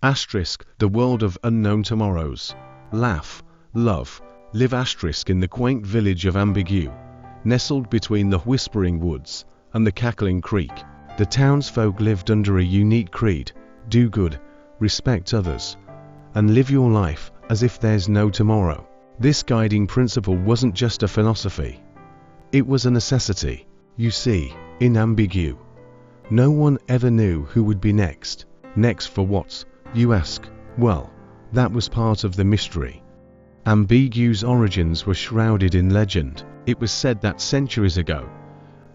Asterisk, the world of unknown tomorrows. Laugh, love, live asterisk in the quaint village of Ambiguo, nestled between the whispering woods and the cackling creek. The townsfolk lived under a unique creed: do good, respect others, and live your life as if there's no tomorrow. This guiding principle wasn't just a philosophy, it was a necessity. You see, in Ambiguo, no one ever knew who would be next. Next for what, you ask? Well, that was part of the mystery. Ambiguo's origins were shrouded in legend. It was said that centuries ago,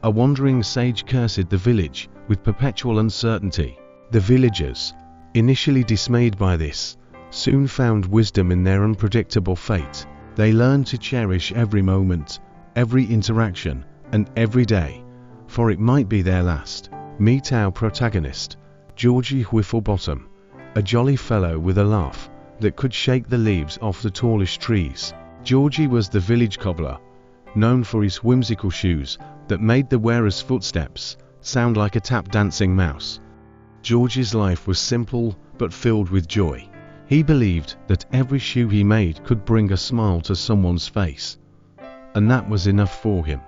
a wandering sage cursed the village with perpetual uncertainty. The villagers, initially dismayed by this, soon found wisdom in their unpredictable fate. They learned to cherish every moment, every interaction, and every day, for it might be their last. Meet our protagonist, Georgie Whifflebottom, a jolly fellow with a laugh that could shake the leaves off the tallest trees. Georgie was the village cobbler, known for his whimsical shoes that made the wearer's footsteps sound like a tap-dancing mouse. Georgie's life was simple but filled with joy. He believed that every shoe he made could bring a smile to someone's face, and that was enough for him.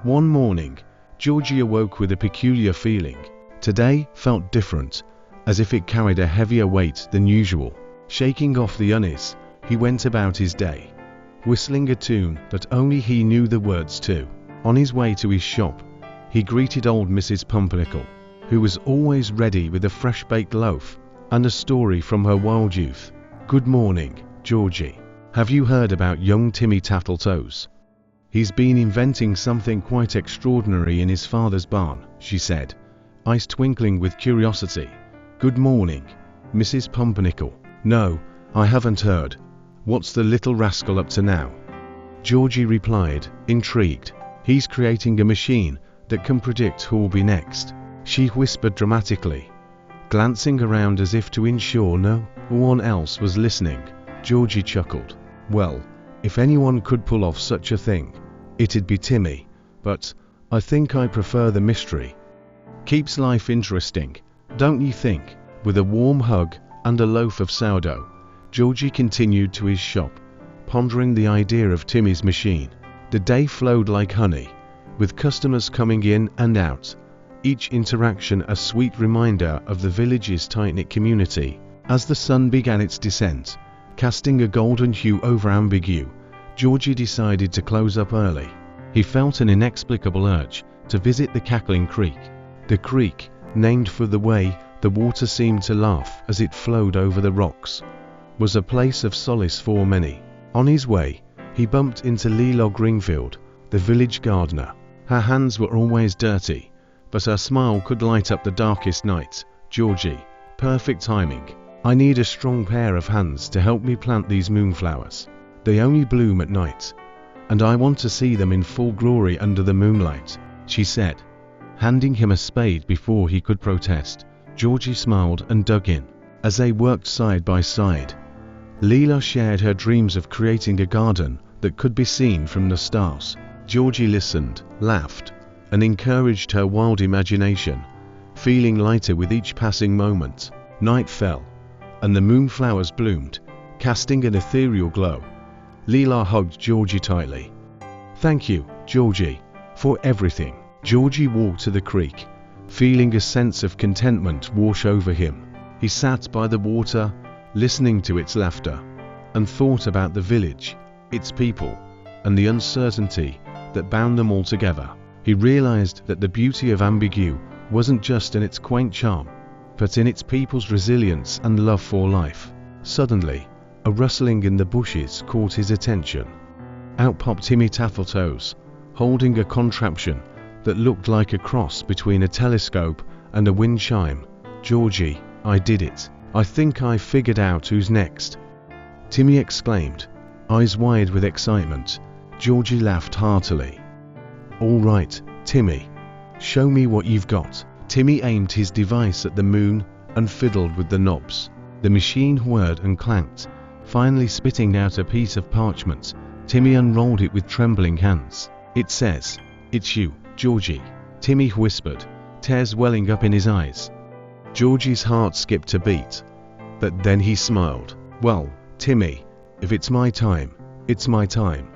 One morning, Georgie awoke with a peculiar feeling. Today felt different, as if it carried a heavier weight than usual. Shaking off the unease, he went about his day, whistling a tune that only he knew the words to. On his way to his shop, he greeted old Mrs. Pumpernickel, who was always ready with a fresh-baked loaf and a story from her wild youth. "Good morning, Georgie. Have you heard about young Timmy Tattletoes? He's been inventing something quite extraordinary in his father's barn," she said, eyes twinkling with curiosity. "Good morning, Mrs. Pumpernickel. No, I haven't heard. What's the little rascal up to now?" Georgie replied, intrigued. "He's creating a machine that can predict who'll be next," she whispered dramatically, glancing around as if to ensure no one else was listening. Georgie chuckled. "Well, if anyone could pull off such a thing, it'd be Timmy, but I think I prefer the mystery. Keeps life interesting, don't you think?" With a warm hug and a loaf of sourdough, Georgie continued to his shop, pondering the idea of Timmy's machine. The day flowed like honey, with customers coming in and out, each interaction a sweet reminder of the village's tight-knit community. As the sun began its descent, casting a golden hue over Ambiguo, Georgie decided to close up early. He felt an inexplicable urge to visit the cackling creek. The creek, named for the way the water seemed to laugh as it flowed over the rocks, was a place of solace for many. On his way, he bumped into Leila Greenfield, the village gardener. Her hands were always dirty, but her smile could light up the darkest night. "Georgie, perfect timing. I need a strong pair of hands to help me plant these moonflowers. They only bloom at night, and I want to see them in full glory under the moonlight," she said, handing him a spade before he could protest. Georgie smiled and dug in. As they worked side by side, Leila shared her dreams of creating a garden that could be seen from the stars. Georgie listened, laughed, and encouraged her wild imagination, feeling lighter with each passing moment. Night fell, and the moonflowers bloomed, casting an ethereal glow. Leila hugged Georgie tightly. "Thank you, Georgie, for everything." Georgie walked to the creek, feeling a sense of contentment wash over him. He sat by the water, listening to its laughter, and thought about the village, its people, and the uncertainty that bound them all together. He realized that the beauty of Ambiguo wasn't just in its quaint charm, but in its people's resilience and love for life. Suddenly, a rustling in the bushes caught his attention. Out popped Timmy Tattletoes, holding a contraption that looked like a cross between a telescope and a wind chime. "Georgie, I did it. I think I figured out who's next," Timmy exclaimed, eyes wide with excitement. Georgie laughed heartily. "All right, Timmy, show me what you've got." Timmy aimed his device at the moon and fiddled with the knobs. The machine whirred and clanked, finally spitting out a piece of parchment. Timmy unrolled it with trembling hands. "It says, 'It's you, Georgie,'" Timmy whispered, tears welling up in his eyes. Georgie's heart skipped a beat. But then he smiled. "Well, Timmy, if it's my time, it's my time.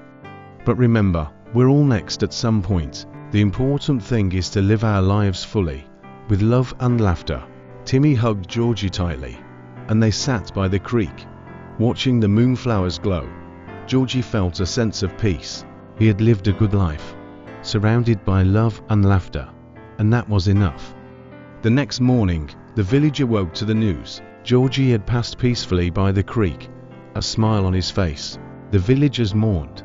But remember, we're all next at some point. The important thing is to live our lives fully, with love and laughter." Timmy hugged Georgie tightly, and they sat by the creek, watching the moonflowers glow. Georgie felt a sense of peace. He had lived a good life, surrounded by love and laughter, and that was enough. The next morning, the village awoke to the news. Georgie had passed peacefully by the creek, a smile on his face. The villagers mourned,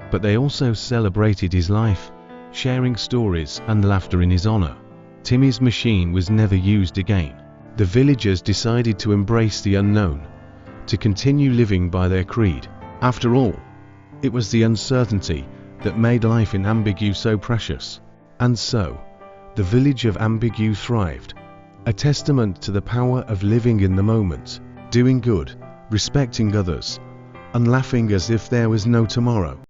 but they also celebrated his life, sharing stories and laughter in his honor. Timmy's machine was never used again. The villagers decided to embrace the unknown, to continue living by their creed. After all, it was the uncertainty that made life in Ambiguo so precious. And so, the village of Ambiguo thrived, a testament to the power of living in the moment, doing good, respecting others, and laughing as if there was no tomorrow.